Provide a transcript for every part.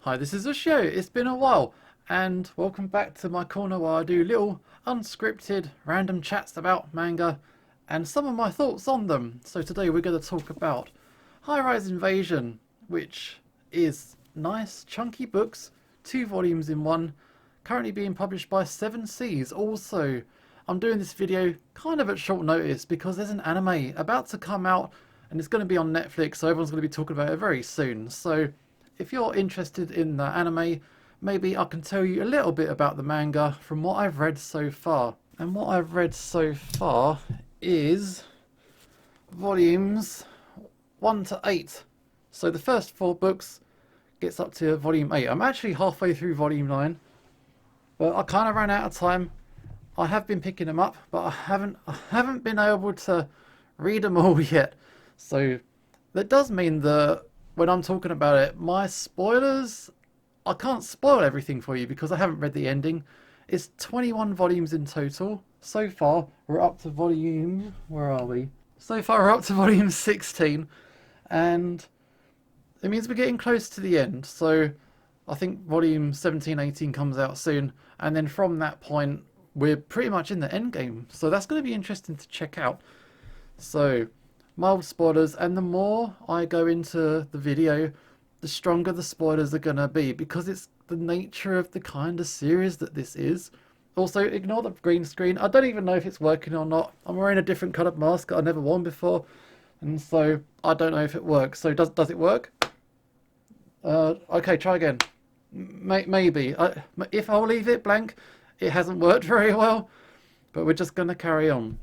Hi, this is Ushio. It's been a while, and welcome back to my corner where I do little unscripted random chats about manga and some of my thoughts on them. So today we're going to talk about High-Rise Invasion, which is nice, chunky books, 2 volumes in one, currently being published by 7 Seas. Also, I'm doing this video kind of at short notice because there's an anime about to come out and it's going to be on Netflix, so everyone's going to be talking about it very soon. So if you're interested in the anime, maybe I can tell you a little bit about the manga from what I've read so far. And what I've read so far is volumes 1 to 8. So the first 4 books gets up to volume 8. I'm actually halfway through volume 9, but I kind of ran out of time. I have been picking them up, but I haven't been able to read them all yet. So that does mean that when I'm talking about it, my spoilers, I can't spoil everything for you because I haven't read the ending. It's 21 volumes in total. So far, we're up to volume, where are we? So far, we're up to volume 16, and it means we're getting close to the end. So I think volume 17, 18 comes out soon, and then from that point, we're pretty much in the end game. So that's going to be interesting to check out. So mild spoilers, and the more I go into the video, the stronger the spoilers are going to be because it's the nature of the kind of series that this is. Also, ignore the green screen. I don't even know if it's working or not. I'm wearing a different coloured mask I've never worn before, and so I don't know if it works. So does it work? Okay, try again. Maybe. If I'll leave it blank, it hasn't worked very well, but we're just going to carry on.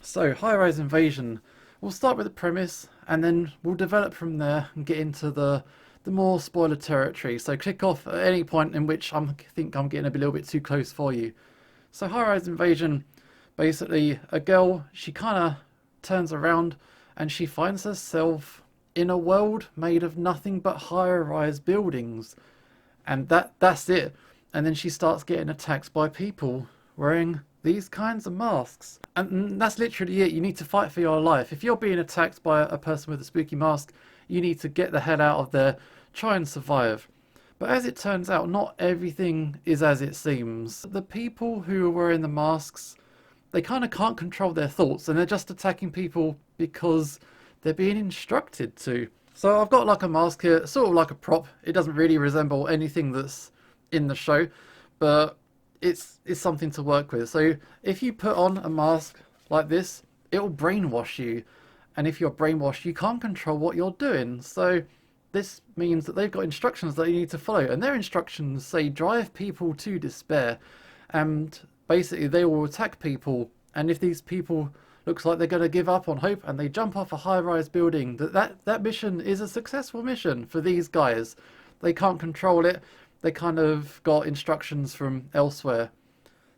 So, High-Rise Invasion. We'll start with the premise, and then we'll develop from there and get into the more spoiler territory. So click off at any point in which I think I'm getting a little bit too close for you. So High-Rise Invasion, basically a girl, she kind of turns around and she finds herself in a world made of nothing but high-rise buildings. And that's it. And then she starts getting attacked by people wearing these kinds of masks. And that's literally it. You need to fight for your life. If you're being attacked by a person with a spooky mask, you need to get the hell out of there, try and survive. But as it turns out, not everything is as it seems. The people who are wearing the masks, they kind of can't control their thoughts, and they're just attacking people because they're being instructed to. So I've got like a mask here, sort of like a prop. It doesn't really resemble anything that's in the show, but it's something to work with. So if you put on a mask like this, it will brainwash you, and if you're brainwashed, you can't control what you're doing. So this means that they've got instructions that you need to follow, and their instructions say drive people to despair, and basically they will attack people, and if these people looks like they're going to give up on hope and they jump off a high-rise building, that mission is a successful mission for these guys. They can't control it. They kind of got instructions from elsewhere.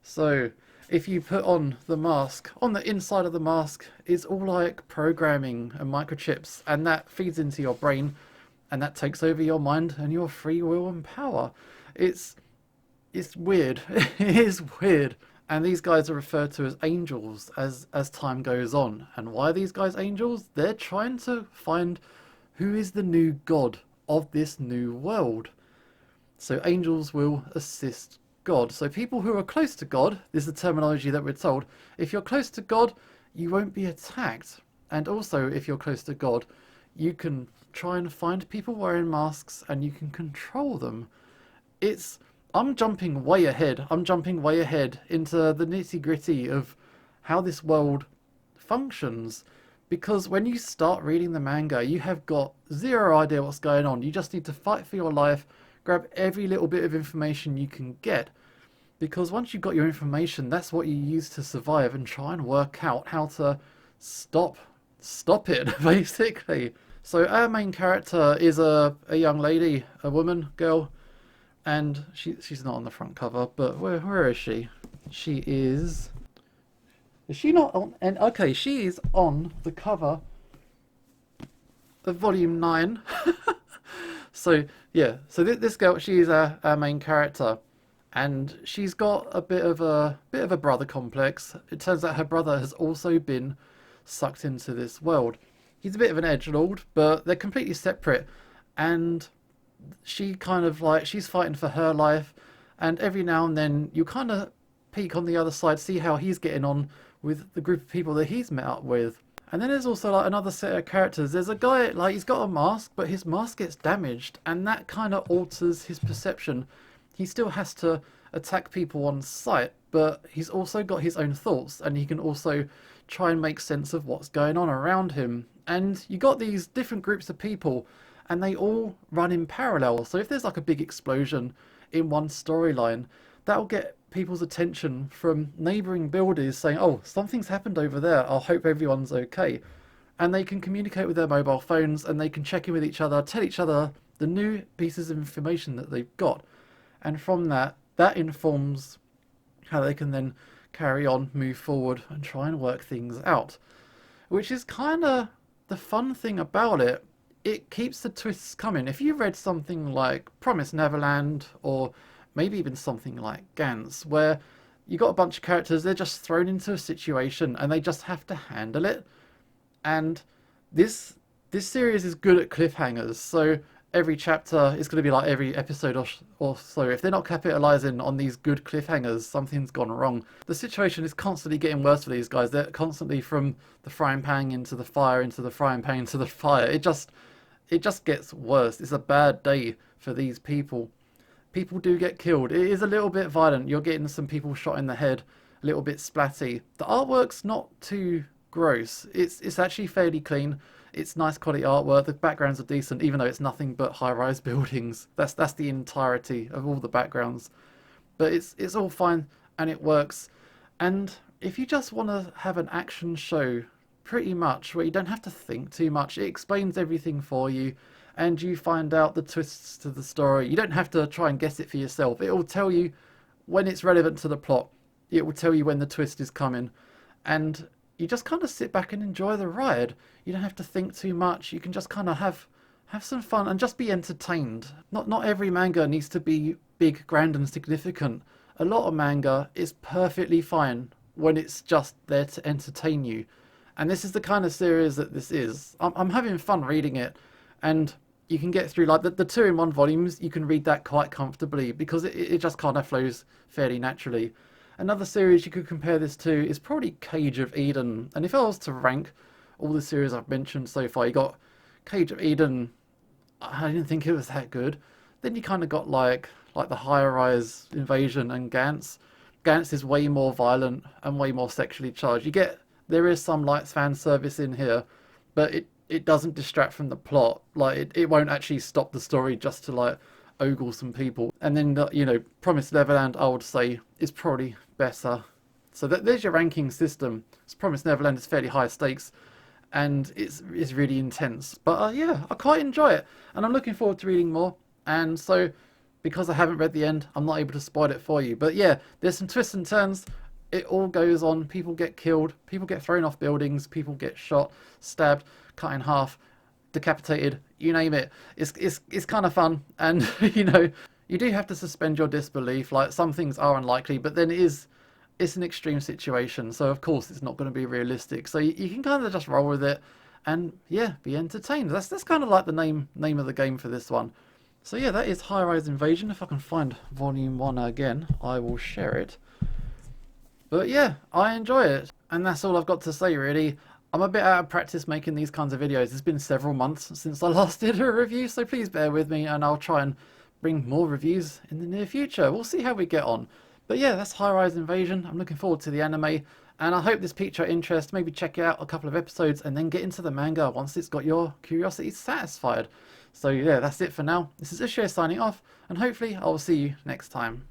So if you put on the mask, on the inside of the mask is all like programming and microchips, and that feeds into your brain, and that takes over your mind and your free will and power. It's weird. It is weird. And these guys are referred to as angels as time goes on. And why are these guys angels? They're trying to find who is the new god of this new world. So angels will assist God. So people who are close to God, this is the terminology that we're told, if you're close to God, you won't be attacked. And also, if you're close to God, you can try and find people wearing masks and you can control them. I'm jumping way ahead. I'm jumping way ahead into the nitty-gritty of how this world functions. Because when you start reading the manga, you have got zero idea what's going on. You just need to fight for your life, grab every little bit of information you can get, because once you've got your information, that's what you use to survive and try and work out how to stop it, basically. So our main character is a young lady, a woman, girl, and she's not on the front cover, but where is she? She is she not on? And okay, she is on the cover of volume 9. So yeah, so this girl, she is our main character, and she's got a bit of a brother complex. It turns out her brother has also been sucked into this world. He's a bit of an edgelord, but they're completely separate, and she kind of like she's fighting for her life, and every now and then you kind of peek on the other side, see how he's getting on with the group of people that he's met up with. And then there's also like another set of characters. There's a guy like he's got a mask, but his mask gets damaged, and that kind of alters his perception. He still has to attack people on sight, but he's also got his own thoughts, and he can also try and make sense of what's going on around him. And you got these different groups of people, and they all run in parallel. So if there's like a big explosion in one storyline, that'll get people's attention from neighbouring buildings saying, oh, something's happened over there, I hope everyone's okay. And they can communicate with their mobile phones, and they can check in with each other, tell each other the new pieces of information that they've got. And from that, that informs how they can then carry on, move forward, and try and work things out. Which is kind of the fun thing about it. It keeps the twists coming. If you read something like Promised Neverland, or maybe even something like Gantz, where you got a bunch of characters, they're just thrown into a situation and they just have to handle it. And this series is good at cliffhangers, so every chapter is going to be like every episode or so. If they're not capitalizing on these good cliffhangers, something's gone wrong. The situation is constantly getting worse for these guys. They're constantly from the frying pan into the fire, into the frying pan into the fire. It just gets worse. It's a bad day for these people. People do get killed. It is a little bit violent. You're getting some people shot in the head, a little bit splatty. The artwork's not too gross. It's actually fairly clean. It's nice quality artwork. The backgrounds are decent, even though it's nothing but high-rise buildings. That's the entirety of all the backgrounds. But it's all fine and it works. And if you just want to have an action show, pretty much, where you don't have to think too much, it explains everything for you, and you find out the twists to the story. You don't have to try and guess it for yourself. It will tell you when it's relevant to the plot. It will tell you when the twist is coming. And you just kind of sit back and enjoy the ride. You don't have to think too much. You can just kind of have some fun and just be entertained. Not every manga needs to be big, grand and significant. A lot of manga is perfectly fine when it's just there to entertain you. And this is the kind of series that this is. I'm having fun reading it, and you can get through like the 2-in-1 volumes. You can read that quite comfortably because it just kind of flows fairly naturally. Another series you could compare this to is probably Cage of Eden. And if I was to rank all the series I've mentioned so far, you got Cage of Eden. I didn't think it was that good. Then you kind of got like the High Rise Invasion and Gantz. Gantz is way more violent and way more sexually charged. There is some light fan service in here, but it doesn't distract from the plot. Like it won't actually stop the story just to like ogle some people. And then Promised Neverland, I would say, is probably better. So there's your ranking system. Promised Neverland is fairly high stakes, and it's really intense. But yeah, I quite enjoy it, and I'm looking forward to reading more. And so, because I haven't read the end, I'm not able to spoil it for you. But yeah, there's some twists and turns. It all goes on. People get killed. People get thrown off buildings. People get shot, stabbed, cut in half, decapitated. You name it. It's kind of fun, and you do have to suspend your disbelief. Like some things are unlikely, but then it's an extreme situation, so of course it's not going to be realistic. So you can kind of just roll with it, and yeah, be entertained. That's kind of like the name of the game for this one. So yeah, that is High Rise Invasion. If I can find Volume 1 again, I will share it. But yeah, I enjoy it. And that's all I've got to say, really. I'm a bit out of practice making these kinds of videos. It's been several months since I last did a review, so please bear with me, and I'll try and bring more reviews in the near future. We'll see how we get on. But yeah, that's High Rise Invasion. I'm looking forward to the anime, and I hope this piqued your interest. Maybe check out a couple of episodes and then get into the manga once it's got your curiosity satisfied. So yeah, that's it for now. This is Ushio signing off, and hopefully I will see you next time.